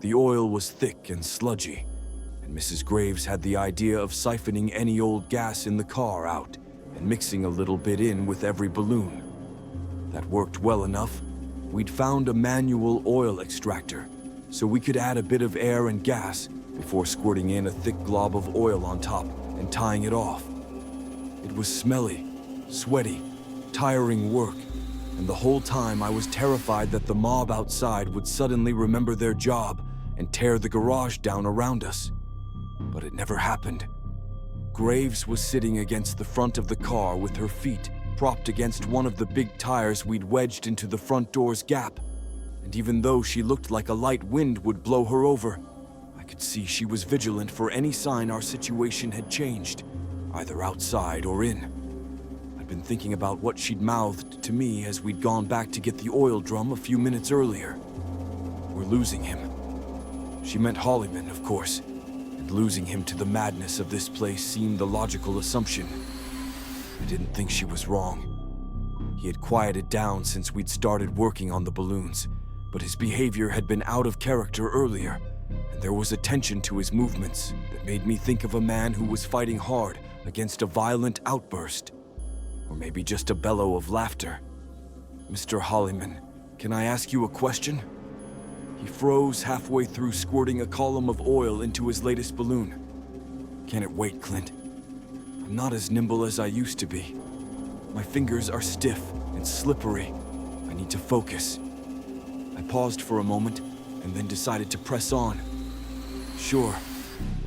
The oil was thick and sludgy, and Mrs. Graves had the idea of siphoning any old gas in the car out and mixing a little bit in with every balloon. That worked well enough. We'd found a manual oil extractor, so we could add a bit of air and gas before squirting in a thick glob of oil on top and tying it off. It was smelly, sweaty, tiring work, and the whole time I was terrified that the mob outside would suddenly remember their job and tear the garage down around us. But it never happened. Graves was sitting against the front of the car with her feet propped against one of the big tires we'd wedged into the front door's gap. And even though she looked like a light wind would blow her over, I could see she was vigilant for any sign our situation had changed, either outside or in. I'd been thinking about what she'd mouthed to me as we'd gone back to get the oil drum a few minutes earlier. We're losing him. She meant Hollyman, of course, and losing him to the madness of this place seemed the logical assumption. I didn't think she was wrong. He had quieted down since we'd started working on the balloons, but his behavior had been out of character earlier, and there was a tension to his movements that made me think of a man who was fighting hard against a violent outburst, or maybe just a bellow of laughter. "Mr. Hollyman, can I ask you a question?" He froze halfway through squirting a column of oil into his latest balloon. "Can it wait, Clint? I'm not as nimble as I used to be. My fingers are stiff and slippery. I need to focus." I paused for a moment and then decided to press on. "Sure.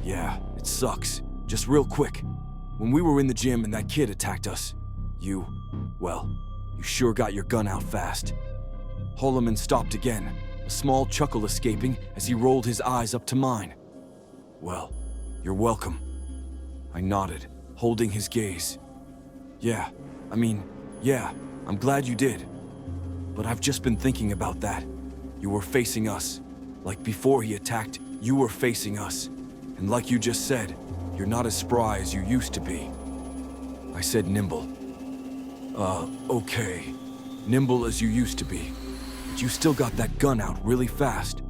Yeah, it sucks. Just real quick. When we were in the gym and that kid attacked us, you sure got your gun out fast." Holloman stopped again, a small chuckle escaping as he rolled his eyes up to mine. "Well, you're welcome." I nodded, holding his gaze. Yeah, I'm glad you did. But I've just been thinking about that. You were facing us. Like before he attacked, you were facing us. And like you just said, you're not as spry as you used to be." I said nimble. Okay. Nimble as you used to be. But you still got that gun out really fast.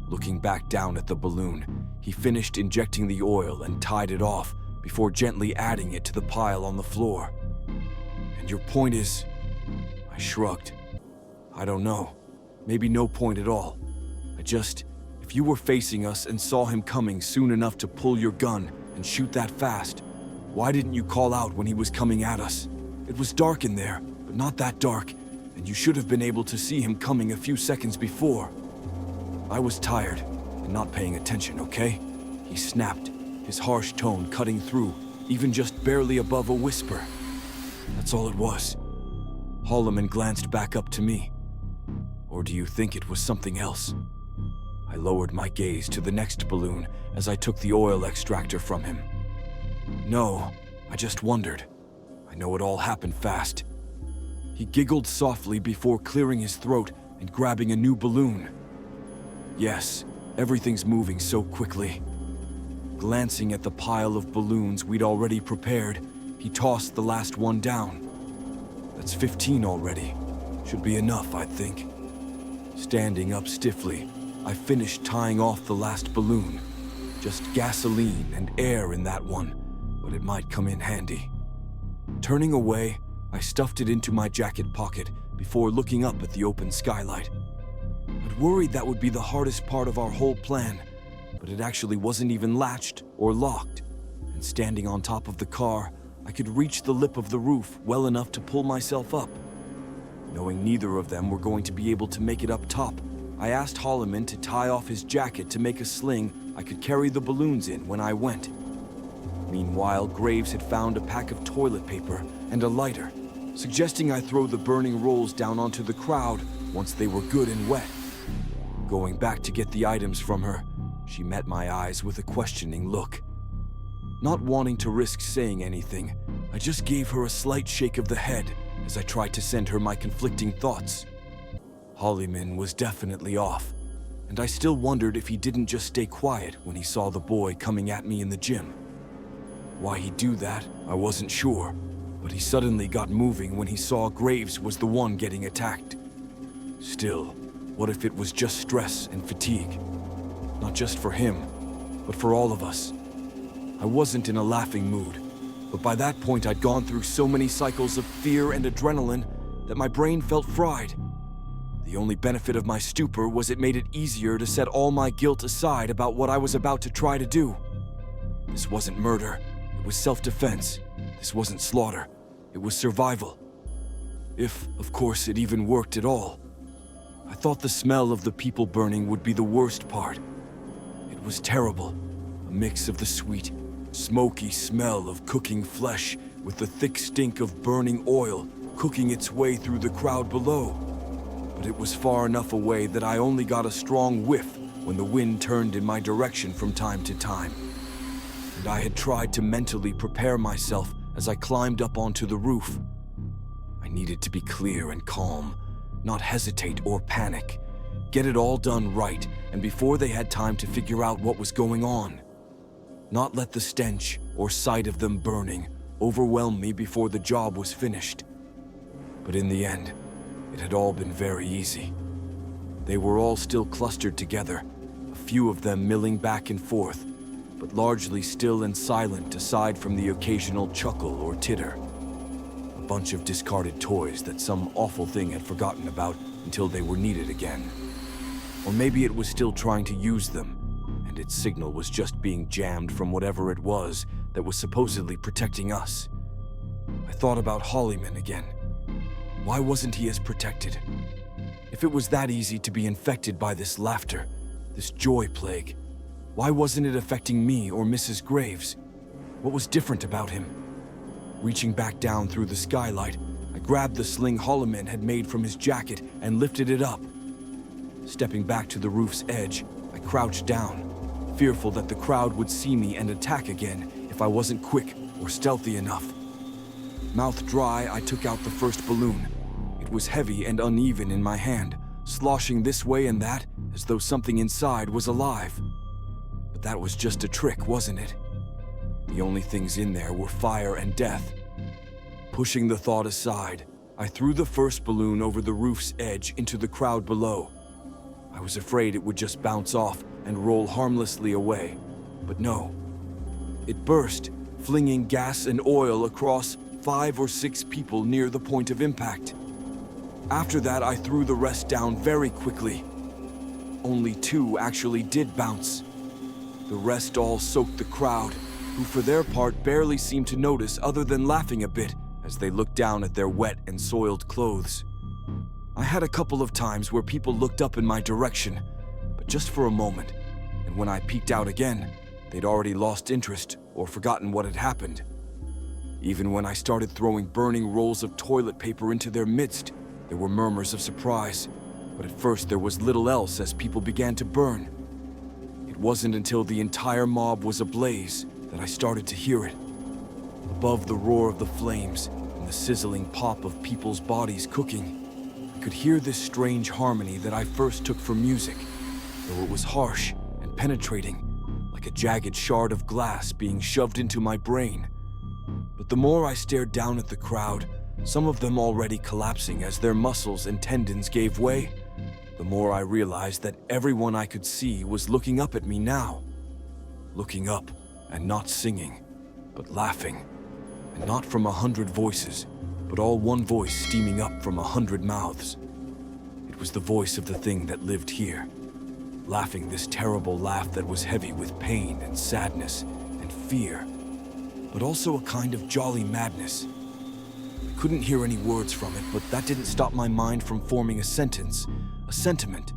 Looking back down at the balloon, he finished injecting the oil and tied it off before gently adding it to the pile on the floor. "And your point is?" I shrugged. "I don't know. Maybe no point at all. If you were facing us and saw him coming soon enough to pull your gun and shoot that fast, why didn't you call out when he was coming at us? It was dark in there, but not that dark, and you should have been able to see him coming a few seconds before." I was tired and not paying attention, okay? He snapped, his harsh tone cutting through, even just barely above a whisper. That's all it was. Holloman glanced back up to me. "Or do you think it was something else?" I lowered my gaze to the next balloon as I took the oil extractor from him. "No, I just wondered. I know it all happened fast." He giggled softly before clearing his throat and grabbing a new balloon. "Yes, everything's moving so quickly." Glancing at the pile of balloons we'd already prepared, he tossed the last one down. "That's 15 already. Should be enough, I think." Standing up stiffly, I finished tying off the last balloon. Just gasoline and air in that one, but it might come in handy. Turning away, I stuffed it into my jacket pocket before looking up at the open skylight. I'd worried that would be the hardest part of our whole plan, but it actually wasn't even latched or locked, and standing on top of the car, I could reach the lip of the roof well enough to pull myself up. Knowing neither of them were going to be able to make it up top, I asked Holloman to tie off his jacket to make a sling I could carry the balloons in when I went. Meanwhile, Graves had found a pack of toilet paper and a lighter, suggesting I throw the burning rolls down onto the crowd once they were good and wet. Going back to get the items from her, she met my eyes with a questioning look. Not wanting to risk saying anything, I just gave her a slight shake of the head as I tried to send her my conflicting thoughts. Hollyman was definitely off, and I still wondered if he didn't just stay quiet when he saw the boy coming at me in the gym. Why he'd do that, I wasn't sure, but he suddenly got moving when he saw Graves was the one getting attacked. Still, what if it was just stress and fatigue? Not just for him, but for all of us. I wasn't in a laughing mood, but by that point I'd gone through so many cycles of fear and adrenaline that my brain felt fried. The only benefit of my stupor was it made it easier to set all my guilt aside about what I was about to try to do. This wasn't murder, it was self-defense. This wasn't slaughter, it was survival. If, of course, it even worked at all. I thought the smell of the people burning would be the worst part. It was terrible, a mix of the sweet, smoky smell of cooking flesh with the thick stink of burning oil cooking its way through the crowd below. But it was far enough away that I only got a strong whiff when the wind turned in my direction from time to time. And I had tried to mentally prepare myself as I climbed up onto the roof. I needed to be clear and calm, not hesitate or panic. Get it all done right, and before they had time to figure out what was going on. Not let the stench or sight of them burning overwhelm me before the job was finished. But in the end, it had all been very easy. They were all still clustered together, a few of them milling back and forth, but largely still and silent aside from the occasional chuckle or titter. A bunch of discarded toys that some awful thing had forgotten about until they were needed again. Or maybe it was still trying to use them, and its signal was just being jammed from whatever it was that was supposedly protecting us. I thought about Hollyman again. Why wasn't he as protected? If it was that easy to be infected by this laughter, this joy plague, why wasn't it affecting me or Mrs. Graves? What was different about him? Reaching back down through the skylight, I grabbed the sling Holloman had made from his jacket and lifted it up. Stepping back to the roof's edge, I crouched down, fearful that the crowd would see me and attack again if I wasn't quick or stealthy enough. Mouth dry, I took out the first balloon. It was heavy and uneven in my hand, sloshing this way and that as though something inside was alive. But that was just a trick, wasn't it? The only things in there were fire and death. Pushing the thought aside, I threw the first balloon over the roof's edge into the crowd below. I was afraid it would just bounce off and roll harmlessly away, but no. It burst, flinging gas and oil across 5 or 6 people near the point of impact. After that, I threw the rest down very quickly. Only 2 actually did bounce. The rest all soaked the crowd, who for their part barely seemed to notice other than laughing a bit as they looked down at their wet and soiled clothes. I had a couple of times where people looked up in my direction, but just for a moment, and when I peeked out again, they'd already lost interest or forgotten what had happened. Even when I started throwing burning rolls of toilet paper into their midst, there were murmurs of surprise, but at first there was little else as people began to burn. It wasn't until the entire mob was ablaze that I started to hear it. Above the roar of the flames and the sizzling pop of people's bodies cooking, I could hear this strange harmony that I first took for music, though it was harsh and penetrating, like a jagged shard of glass being shoved into my brain. But the more I stared down at the crowd, some of them already collapsing as their muscles and tendons gave way, the more I realized that everyone I could see was looking up at me now. Looking up and not singing, but laughing. And not from 100 voices, but all one voice steaming up from 100 mouths. It was the voice of the thing that lived here, laughing this terrible laugh that was heavy with pain and sadness and fear, but also a kind of jolly madness. I couldn't hear any words from it, but that didn't stop my mind from forming a sentence, a sentiment,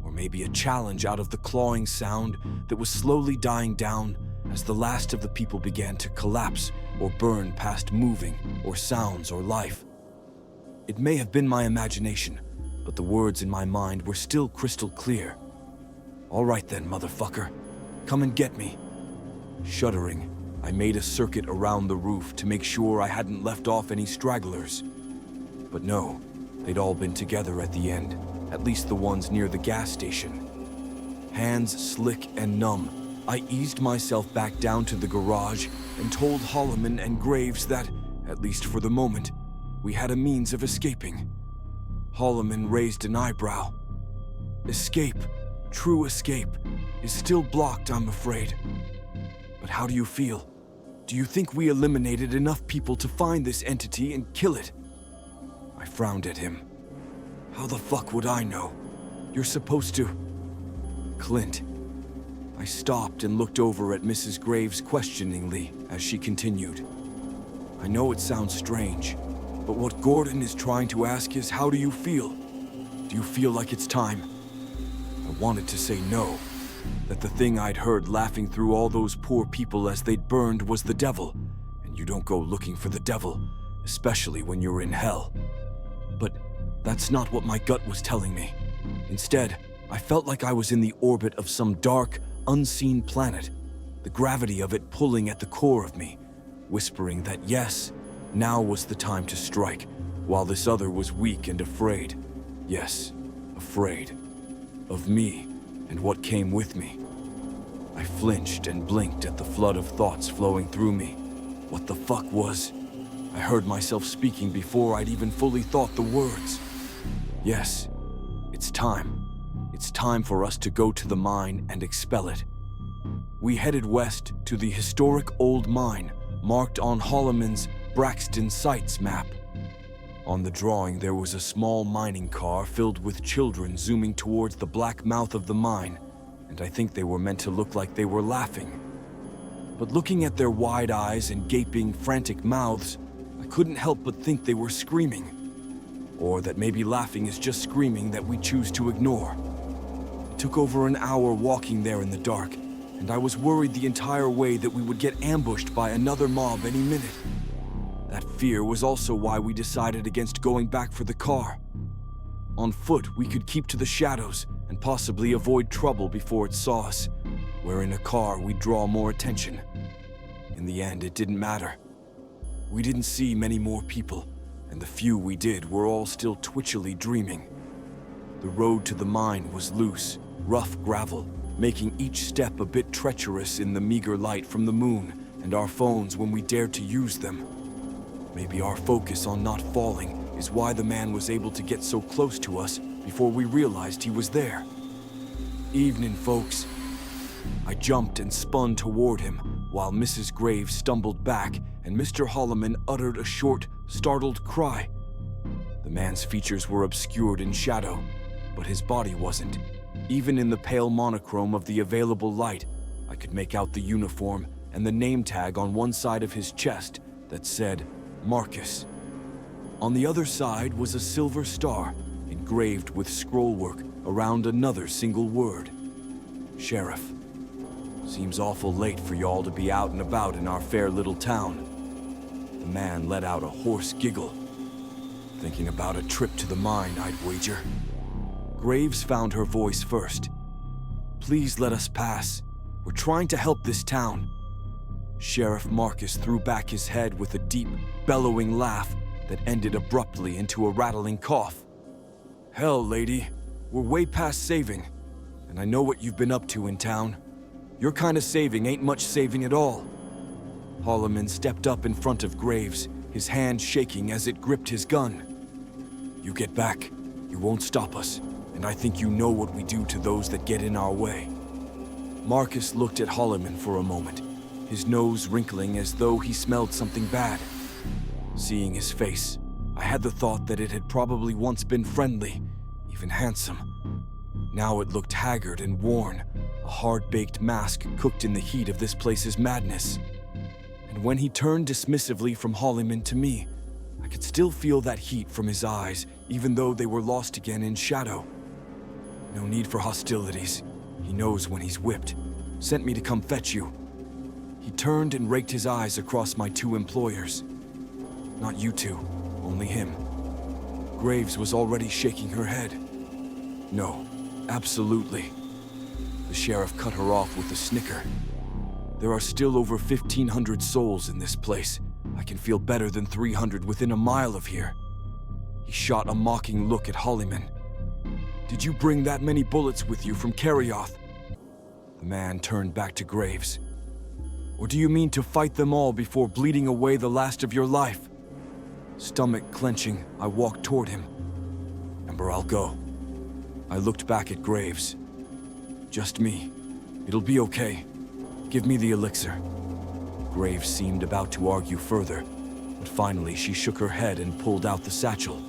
or maybe a challenge out of the clawing sound that was slowly dying down as the last of the people began to collapse or burn past moving or sounds or life. It may have been my imagination, but the words in my mind were still crystal clear. "All right then, motherfucker. Come and get me." Shuddering, I made a circuit around the roof to make sure I hadn't left off any stragglers. But no, they'd all been together at the end, at least the ones near the gas station. Hands slick and numb, I eased myself back down to the garage and told Holloman and Graves that, at least for the moment, we had a means of escaping. Holloman raised an eyebrow. "Escape, true escape. is still blocked, I'm afraid. But how do you feel? Do you think we eliminated enough people to find this entity and kill it? I frowned at him. How the fuck would I know? You're supposed to... Clint. I stopped and looked over at Mrs. Graves questioningly as she continued. I know it sounds strange, but what Gordon is trying to ask is, how do you feel? Do you feel like it's time? I wanted to say no, that the thing I'd heard laughing through all those poor people as they'd burned was the devil, and you don't go looking for the devil, especially when you're in hell. But that's not what my gut was telling me. Instead, I felt like I was in the orbit of some dark, unseen planet, the gravity of it pulling at the core of me, whispering that yes, now was the time to strike, while this other was weak and afraid. Yes, afraid. Of me, and what came with me. I flinched and blinked at the flood of thoughts flowing through me. What the fuck was... I heard myself speaking before I'd even fully thought the words. Yes, it's time. It's time for us to go to the mine and expel it. We headed west to the historic old mine, marked on Holloman's Braxton Sites map. On the drawing, there was a small mining car filled with children zooming towards the black mouth of the mine, and I think they were meant to look like they were laughing. But looking at their wide eyes and gaping, frantic mouths, I couldn't help but think they were screaming. Or that maybe laughing is just screaming that we choose to ignore. It took over an hour walking there in the dark, and I was worried the entire way that we would get ambushed by another mob any minute. That fear was also why we decided against going back for the car. On foot, we could keep to the shadows and possibly avoid trouble before it saw us, where in a car we'd draw more attention. In the end, it didn't matter. We didn't see many more people, and the few we did were all still twitchily dreaming. The road to the mine was loose, rough gravel, making each step a bit treacherous in the meager light from the moon and our phones when we dared to use them. Maybe our focus on not falling is why the man was able to get so close to us before we realized he was there. Evening, folks. I jumped and spun toward him, while Mrs. Graves stumbled back and Mr. Holloman uttered a short, startled cry. The man's features were obscured in shadow, but his body wasn't. Even in the pale monochrome of the available light, I could make out the uniform and the name tag on one side of his chest that said, Marcus. On the other side was a silver star, engraved with scrollwork around another single word. Sheriff. Seems awful late for y'all to be out and about in our fair little town. The man let out a hoarse giggle. Thinking about a trip to the mine, I'd wager. Graves found her voice first. Please let us pass. We're trying to help this town. Sheriff Marcus threw back his head with a deep, bellowing laugh that ended abruptly into a rattling cough. Hell, lady, we're way past saving, and I know what you've been up to in town. Your kind of saving ain't much saving at all. Holloman stepped up in front of Graves, his hand shaking as it gripped his gun. You get back. You won't stop us, and I think you know what we do to those that get in our way. Marcus looked at Holloman for a moment, his nose wrinkling as though he smelled something bad. Seeing his face, I had the thought that it had probably once been friendly, even handsome. Now it looked haggard and worn, a hard-baked mask cooked in the heat of this place's madness. And when he turned dismissively from Holloman to me, I could still feel that heat from his eyes, even though they were lost again in shadow. No need for hostilities. He knows when he's whipped. Sent me to come fetch you. He turned and raked his eyes across my two employers. Not you two, only him. Graves was already shaking her head. No, absolutely. The sheriff cut her off with a snicker. There are still over 1,500 souls in this place. I can feel better than 300 within a mile of here. He shot a mocking look at Holloman. Did you bring that many bullets with you from Kerioth? The man turned back to Graves. Or do you mean to fight them all before bleeding away the last of your life? Stomach clenching, I walked toward him. Ember, I'll go. I looked back at Graves. Just me. It'll be okay. Give me the elixir. Graves seemed about to argue further, but finally she shook her head and pulled out the satchel.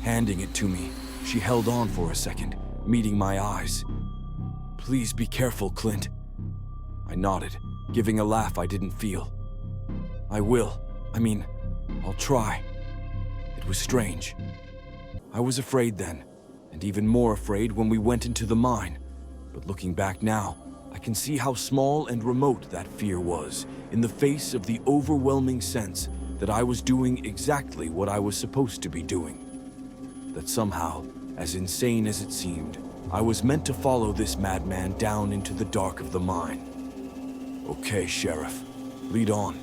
Handing it to me, she held on for a second, meeting my eyes. Please be careful, Clint. I nodded, giving a laugh I didn't feel. I will. I'll try. It was strange. I was afraid then, and even more afraid when we went into the mine. But looking back now, I can see how small and remote that fear was in the face of the overwhelming sense that I was doing exactly what I was supposed to be doing. That somehow, as insane as it seemed, I was meant to follow this madman down into the dark of the mine. Okay, Sheriff, lead on.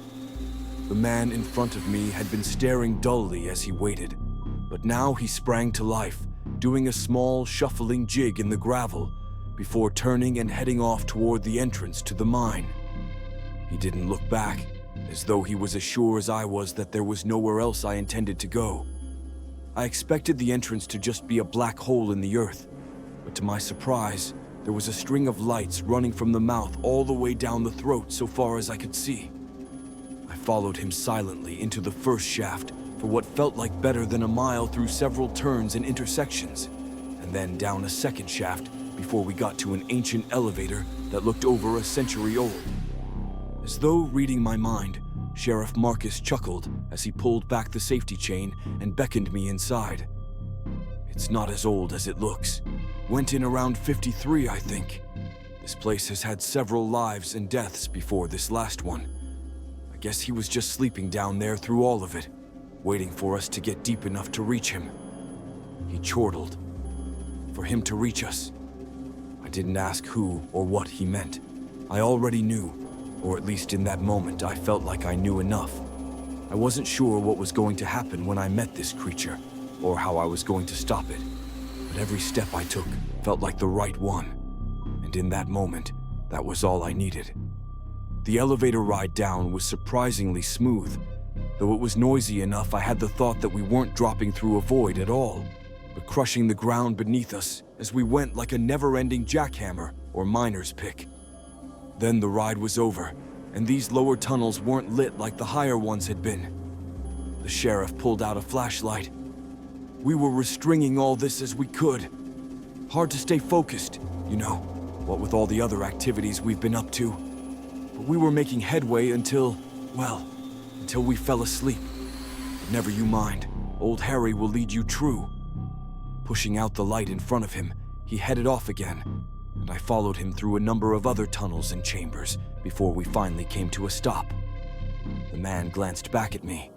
The man in front of me had been staring dully as he waited, but now he sprang to life, doing a small, shuffling jig in the gravel before turning and heading off toward the entrance to the mine. He didn't look back, as though he was as sure as I was that there was nowhere else I intended to go. I expected the entrance to just be a black hole in the earth, but to my surprise, there was a string of lights running from the mouth all the way down the throat so far as I could see. I followed him silently into the first shaft for what felt like better than a mile through several turns and intersections, and then down a second shaft before we got to an ancient elevator that looked over a century old. As though reading my mind, Sheriff Marcus chuckled as he pulled back the safety chain and beckoned me inside. It's not as old as it looks. Went in around 53, I think. This place has had several lives and deaths before this last one. I guess he was just sleeping down there through all of it, waiting for us to get deep enough to reach him. He chortled. For him to reach us. I didn't ask who or what he meant. I already knew, or at least in that moment I felt like I knew enough. I wasn't sure what was going to happen when I met this creature, or how I was going to stop it. But every step I took felt like the right one. And in that moment, that was all I needed. The elevator ride down was surprisingly smooth. Though it was noisy enough, I had the thought that we weren't dropping through a void at all, but crushing the ground beneath us as we went like a never-ending jackhammer or miner's pick. Then the ride was over, and these lower tunnels weren't lit like the higher ones had been. The sheriff pulled out a flashlight. We were restringing all this as we could. Hard to stay focused, what with all the other activities we've been up to. But we were making headway until we fell asleep. But never you mind, old Harry will lead you true. Pushing out the light in front of him, he headed off again, and I followed him through a number of other tunnels and chambers before we finally came to a stop. The man glanced back at me.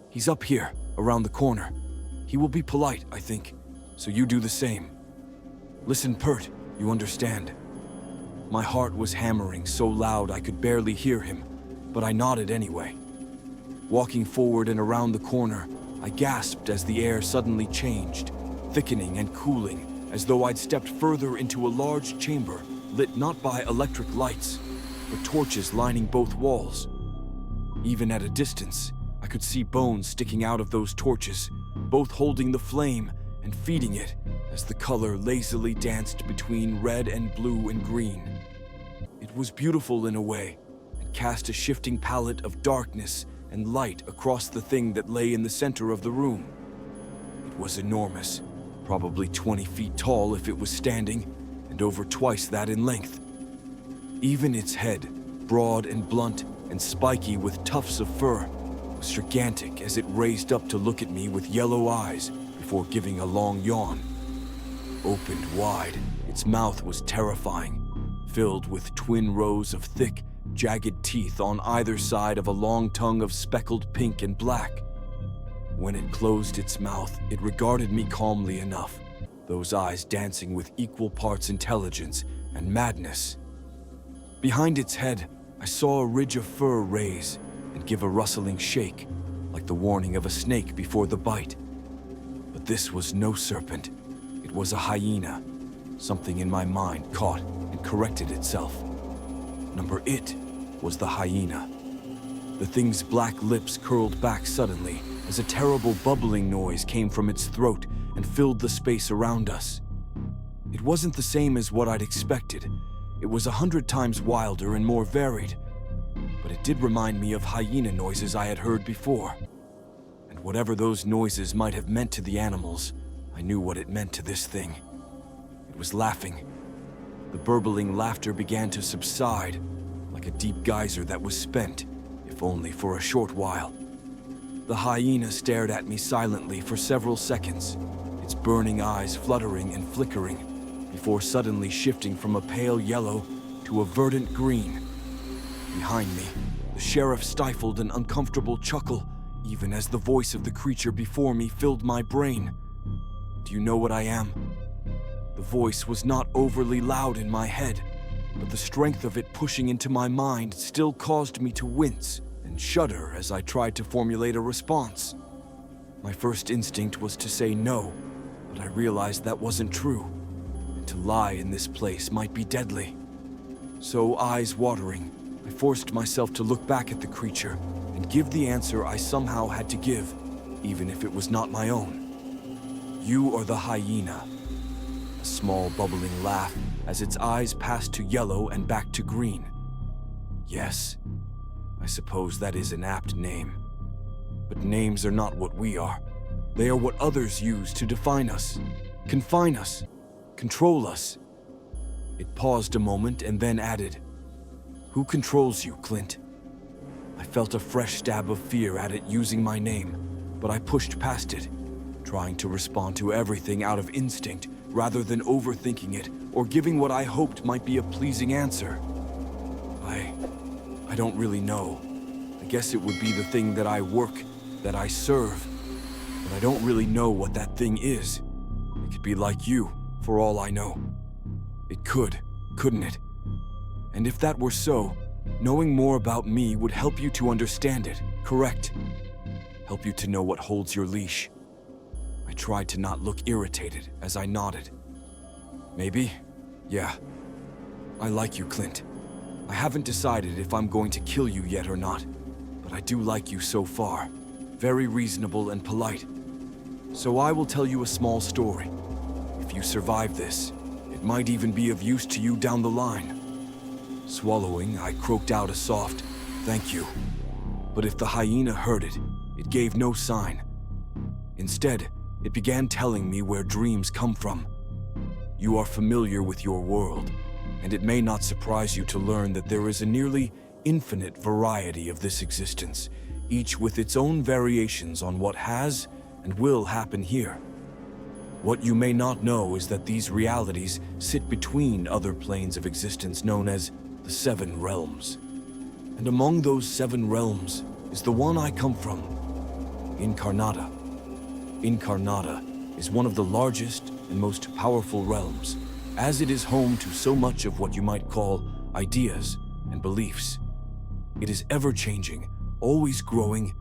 He's up here, around the corner. He will be polite, I think, so you do the same. Listen, Pert, you understand. My heart was hammering so loud I could barely hear him, but I nodded anyway. Walking forward and around the corner, I gasped as the air suddenly changed, thickening and cooling, as though I'd stepped further into a large chamber lit not by electric lights, but torches lining both walls. Even at a distance, I could see bones sticking out of those torches, both holding the flame and feeding it as the color lazily danced between red and blue and green. It was beautiful in a way, and cast a shifting palette of darkness and light across the thing that lay in the center of the room. It was enormous, probably 20 feet tall if it was standing, and over twice that in length. Even its head, broad and blunt and spiky with tufts of fur, was gigantic as it raised up to look at me with yellow eyes before giving a long yawn. Opened wide, its mouth was terrifying, filled with twin rows of thick, jagged teeth on either side of a long tongue of speckled pink and black. When it closed its mouth, it regarded me calmly enough, those eyes dancing with equal parts intelligence and madness. Behind its head, I saw a ridge of fur raise and give a rustling shake, like the warning of a snake before the bite. But this was no serpent. It was a hyena. Something in my mind caught and corrected itself. It was the hyena. The thing's black lips curled back suddenly as a terrible bubbling noise came from its throat and filled the space around us. It wasn't the same as what I'd expected. It was 100 times wilder and more varied, but it did remind me of hyena noises I had heard before. And whatever those noises might have meant to the animals, I knew what it meant to this thing. It was laughing. The burbling laughter began to subside, like a deep geyser that was spent, if only for a short while. The hyena stared at me silently for several seconds, its burning eyes fluttering and flickering, before suddenly shifting from a pale yellow to a verdant green. Behind me, the sheriff stifled an uncomfortable chuckle, even as the voice of the creature before me filled my brain. Do you know what I am? The voice was not overly loud in my head, but the strength of it pushing into my mind still caused me to wince and shudder as I tried to formulate a response. My first instinct was to say no, but I realized that wasn't true, and to lie in this place might be deadly. So, eyes watering, I forced myself to look back at the creature and give the answer I somehow had to give, even if it was not my own. You are the hyena. A small bubbling laugh as its eyes passed to yellow and back to green. Yes, I suppose that is an apt name. But names are not what we are. They are what others use to define us, confine us, control us. It paused a moment and then added, "Who controls you, Clint?" I felt a fresh stab of fear at it using my name, but I pushed past it, trying to respond to everything out of instinct rather than overthinking it or giving what I hoped might be a pleasing answer. I don't really know. I guess it would be the thing that I work, that I serve, but I don't really know what that thing is. It could be like you, for all I know. It could, couldn't it? And if that were so, knowing more about me would help you to understand it, correct? Help you to know what holds your leash. I tried to not look irritated as I nodded. Maybe? Yeah. I like you, Clint. I haven't decided if I'm going to kill you yet or not, but I do like you so far. Very reasonable and polite. So I will tell you a small story. If you survive this, it might even be of use to you down the line. Swallowing, I croaked out a soft, "Thank you." But if the hyena heard it, it gave no sign. Instead, it began telling me where dreams come from. You are familiar with your world, and it may not surprise you to learn that there is a nearly infinite variety of this existence, each with its own variations on what has and will happen here. What you may not know is that these realities sit between other planes of existence known as the Seven Realms. And among those seven realms is the one I come from, Incarnata. Incarnata is one of the largest and most powerful realms, as it is home to so much of what you might call ideas and beliefs. It is ever-changing, always growing,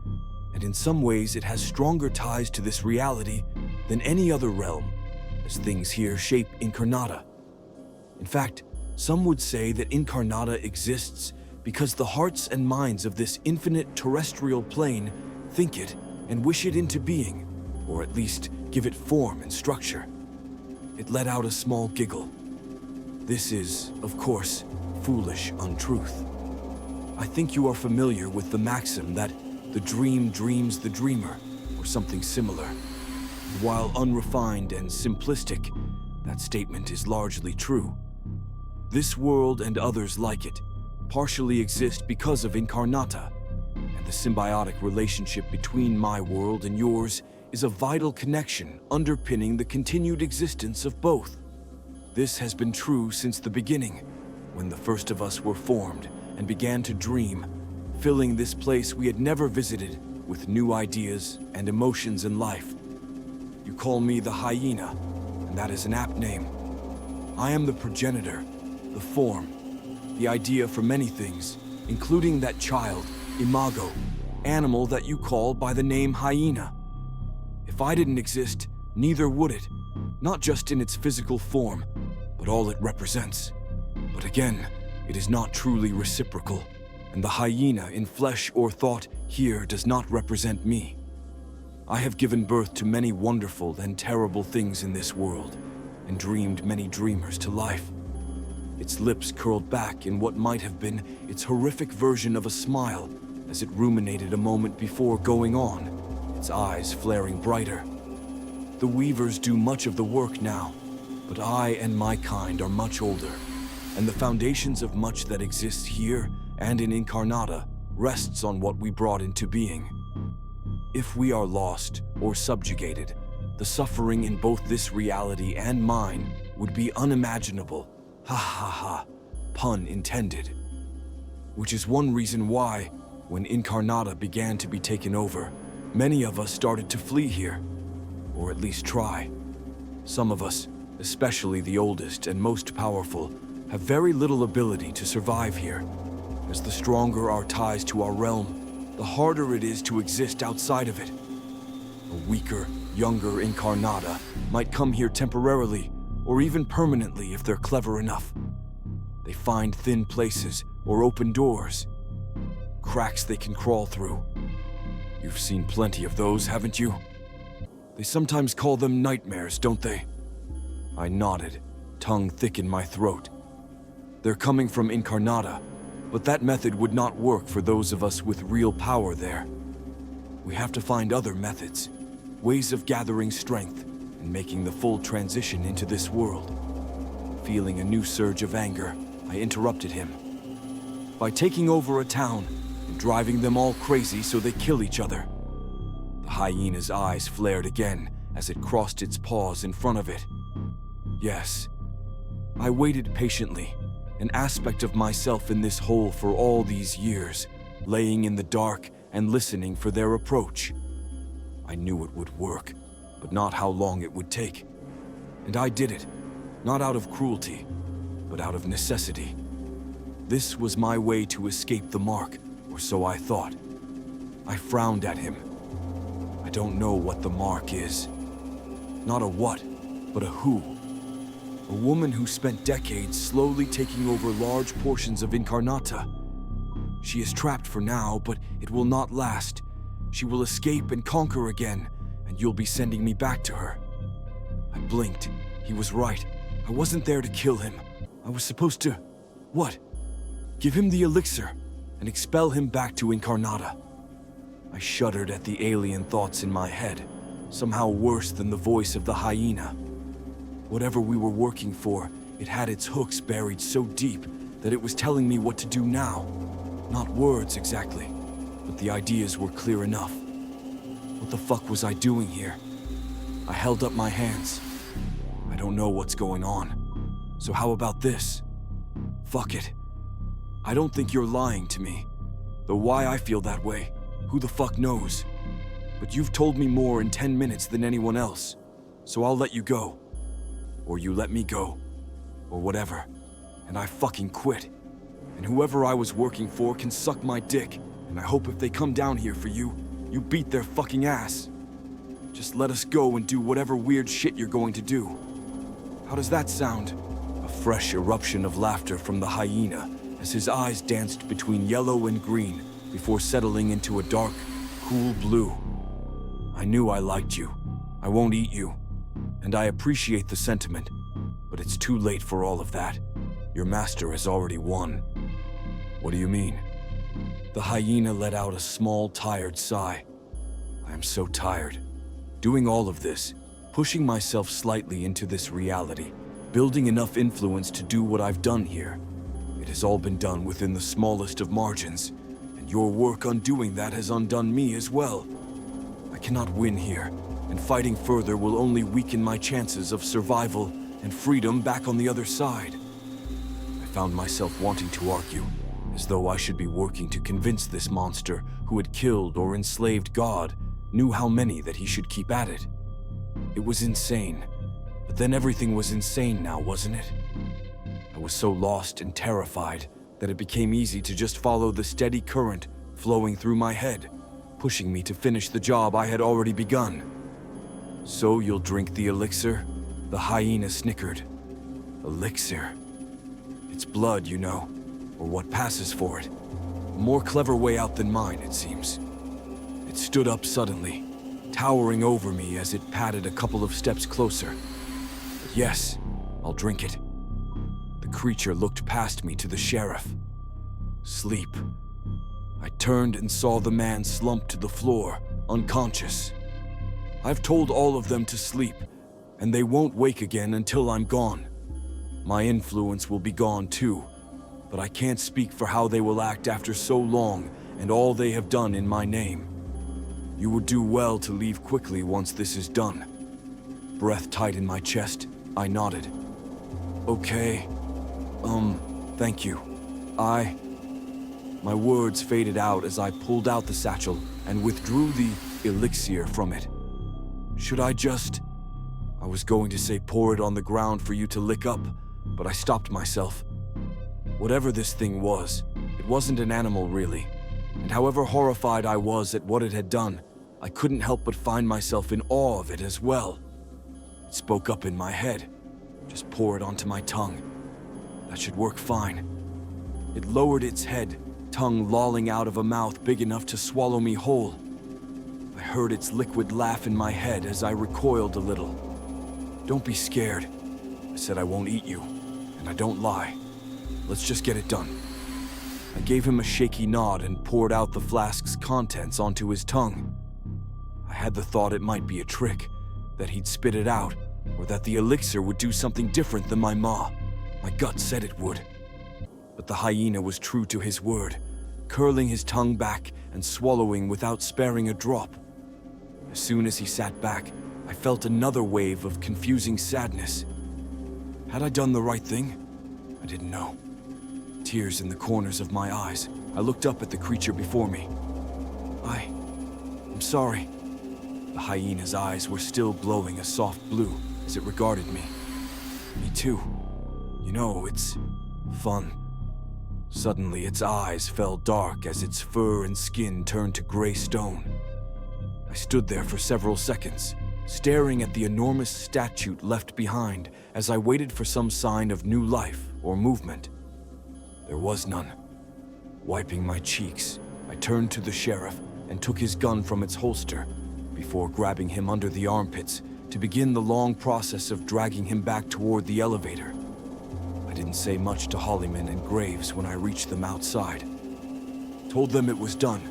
and in some ways it has stronger ties to this reality than any other realm, as things here shape Incarnata. In fact, some would say that Incarnata exists because the hearts and minds of this infinite terrestrial plane think it and wish it into being, or at least give it form and structure. It let out a small giggle. This is, of course, foolish untruth. I think you are familiar with the maxim that the dream dreams the dreamer, or something similar. And while unrefined and simplistic, that statement is largely true. This world and others like it partially exist because of Incarnata, and the symbiotic relationship between my world and yours is a vital connection underpinning the continued existence of both. This has been true since the beginning, when the first of us were formed and began to dream, filling this place we had never visited with new ideas and emotions in life. You call me the hyena, and that is an apt name. I am the progenitor, the form, the idea for many things, including that child, imago, animal that you call by the name hyena. If I didn't exist, neither would it, not just in its physical form, but all it represents. But again, it is not truly reciprocal, and the hyena in flesh or thought here does not represent me. I have given birth to many wonderful and terrible things in this world, and dreamed many dreamers to life. its lips curled back in what might have been its horrific version of a smile as it ruminated a moment before going on, its eyes flaring brighter. The Weavers do much of the work now, but I and my kind are much older, and the foundations of much that exists here and in Incarnata rests on what we brought into being. If we are lost or subjugated, the suffering in both this reality and mine would be unimaginable. Ha ha ha, pun intended. Which is one reason why, when Incarnata began to be taken over, many of us started to flee here, or at least try. Some of us, especially the oldest and most powerful, have very little ability to survive here, as the stronger our ties to our realm, the harder it is to exist outside of it. A weaker, younger Incarnata might come here temporarily, or even permanently if they're clever enough. They find thin places or open doors, cracks they can crawl through. You've seen plenty of those, haven't you? They sometimes call them nightmares, don't they? I nodded, tongue thick in my throat. They're coming from Incarnata, but that method would not work for those of us with real power there. We have to find other methods, ways of gathering strength and making the full transition into this world. Feeling a new surge of anger, I interrupted him. By taking over a town and driving them all crazy so they kill each other. The hyena's eyes flared again as it crossed its paws in front of it. Yes, I waited patiently, an aspect of myself in this hole for all these years, laying in the dark and listening for their approach. I knew it would work, but not how long it would take. And I did it, not out of cruelty, but out of necessity. This was my way to escape the mark, or so I thought. I frowned at him. I don't know what the mark is. Not a what, but a who. A woman who spent decades slowly taking over large portions of Incarnata. She is trapped for now, but it will not last. She will escape and conquer again, and you'll be sending me back to her. I blinked. He was right. I wasn't there to kill him. I was supposed to... what? Give him the elixir and expel him back to Incarnata. I shuddered at the alien thoughts in my head, somehow worse than the voice of the hyena. Whatever we were working for, it had its hooks buried so deep that it was telling me what to do now. Not words exactly, but the ideas were clear enough. What the fuck was I doing here? I held up my hands. I don't know what's going on. So how about this? Fuck it. I don't think you're lying to me. Though why I feel that way, who the fuck knows? But you've told me more in 10 minutes than anyone else. So I'll let you go. Or you let me go. Or whatever. And I fucking quit. And whoever I was working for can suck my dick. And I hope if they come down here for you, you beat their fucking ass. Just let us go and do whatever weird shit you're going to do. How does that sound? A fresh eruption of laughter from the hyena as his eyes danced between yellow and green before settling into a dark, cool blue. I knew I liked you. I won't eat you. And I appreciate the sentiment, but it's too late for all of that. Your master has already won. What do you mean? The hyena let out a small, tired sigh. I am so tired. Doing all of this, pushing myself slightly into this reality, building enough influence to do what I've done here. It has all been done within the smallest of margins, and your work undoing that has undone me as well. I cannot win here, and fighting further will only weaken my chances of survival and freedom back on the other side. I found myself wanting to argue, as though I should be working to convince this monster who had killed or enslaved God knew how many that he should keep at it. It was insane, but then everything was insane now, wasn't it? I was so lost and terrified that it became easy to just follow the steady current flowing through my head, pushing me to finish the job I had already begun. So you'll drink the elixir? The hyena snickered. Elixir? It's blood, you know, or what passes for it. A more clever way out than mine, it seems. It stood up suddenly, towering over me as it padded a couple of steps closer. But yes, I'll drink it. The creature looked past me to the sheriff. Sleep. I turned and saw the man slumped to the floor, unconscious. I've told all of them to sleep, and they won't wake again until I'm gone. My influence will be gone too, but I can't speak for how they will act after so long and all they have done in my name. You would do well to leave quickly once this is done. Breath tight in my chest, I nodded. Okay. Thank you. My words faded out as I pulled out the satchel and withdrew the elixir from it. Should I just... I was going to say pour it on the ground for you to lick up, but I stopped myself. Whatever this thing was, it wasn't an animal really, and however horrified I was at what it had done, I couldn't help but find myself in awe of it as well. It spoke up in my head. Just pour it onto my tongue. That should work fine. It lowered its head, tongue lolling out of a mouth big enough to swallow me whole. I heard its liquid laugh in my head as I recoiled a little. Don't be scared. I said I won't eat you, and I don't lie. Let's just get it done. I gave him a shaky nod and poured out the flask's contents onto his tongue. I had the thought it might be a trick, that he'd spit it out, or that the elixir would do something different than my ma. My gut said it would. But the hyena was true to his word, curling his tongue back and swallowing without sparing a drop. As soon as he sat back, I felt another wave of confusing sadness. Had I done the right thing? I didn't know. Tears in the corners of my eyes, I looked up at the creature before me. I'm sorry. The hyena's eyes were still glowing a soft blue as it regarded me. Me too. You know, it's fun. Suddenly, its eyes fell dark as its fur and skin turned to gray stone. I stood there for several seconds, staring at the enormous statue left behind as I waited for some sign of new life or movement. There was none. Wiping my cheeks, I turned to the sheriff and took his gun from its holster before grabbing him under the armpits to begin the long process of dragging him back toward the elevator. I didn't say much to Holliman and Graves when I reached them outside. Told them it was done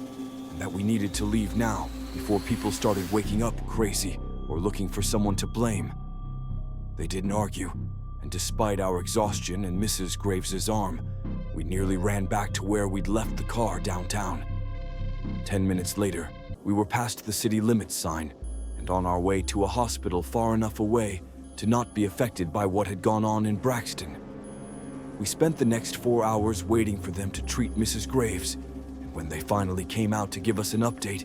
and that we needed to leave now before people started waking up crazy or looking for someone to blame. They didn't argue, and despite our exhaustion and Mrs. Graves's arm, we nearly ran back to where we'd left the car downtown. 10 minutes later, we were past the city limits sign and on our way to a hospital far enough away to not be affected by what had gone on in Braxton. We spent the next 4 hours waiting for them to treat Mrs. Graves, and when they finally came out to give us an update,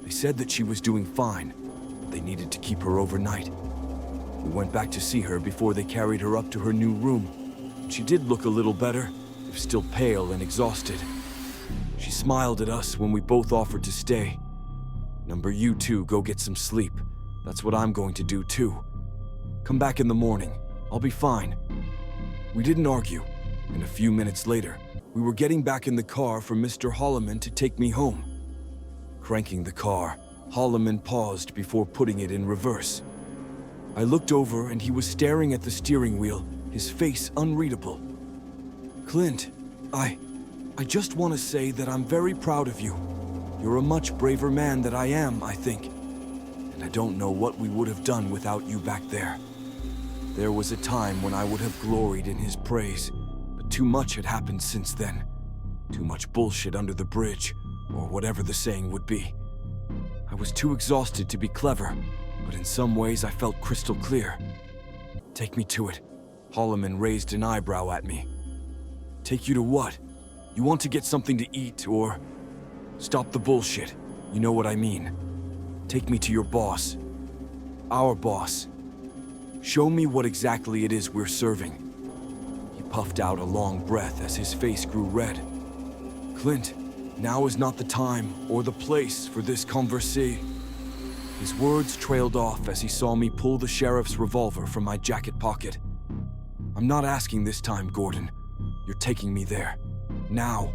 they said that she was doing fine, but they needed to keep her overnight. We went back to see her before they carried her up to her new room. She did look a little better, if still pale and exhausted. She smiled at us when we both offered to stay. Number, you two go get some sleep. That's what I'm going to do too. Come back in the morning. I'll be fine. We didn't argue, and a few minutes later, we were getting back in the car for Mr. Holliman to take me home. Cranking the car, Holliman paused before putting it in reverse. I looked over and he was staring at the steering wheel, his face unreadable. Clint, I just want to say that I'm very proud of you. You're a much braver man than I am, I think. And I don't know what we would have done without you back there. There was a time when I would have gloried in his praise, but too much had happened since then. Too much bullshit under the bridge, or whatever the saying would be. I was too exhausted to be clever, but in some ways I felt crystal clear. Take me to it. Holliman raised an eyebrow at me. Take you to what? You want to get something to eat, or... Stop the bullshit. You know what I mean. Take me to your boss. Our boss. Show me what exactly it is we're serving. He puffed out a long breath as his face grew red. Clint, now is not the time or the place for this conversation. His words trailed off as he saw me pull the sheriff's revolver from my jacket pocket. I'm not asking this time, Gordon. You're taking me there. Now.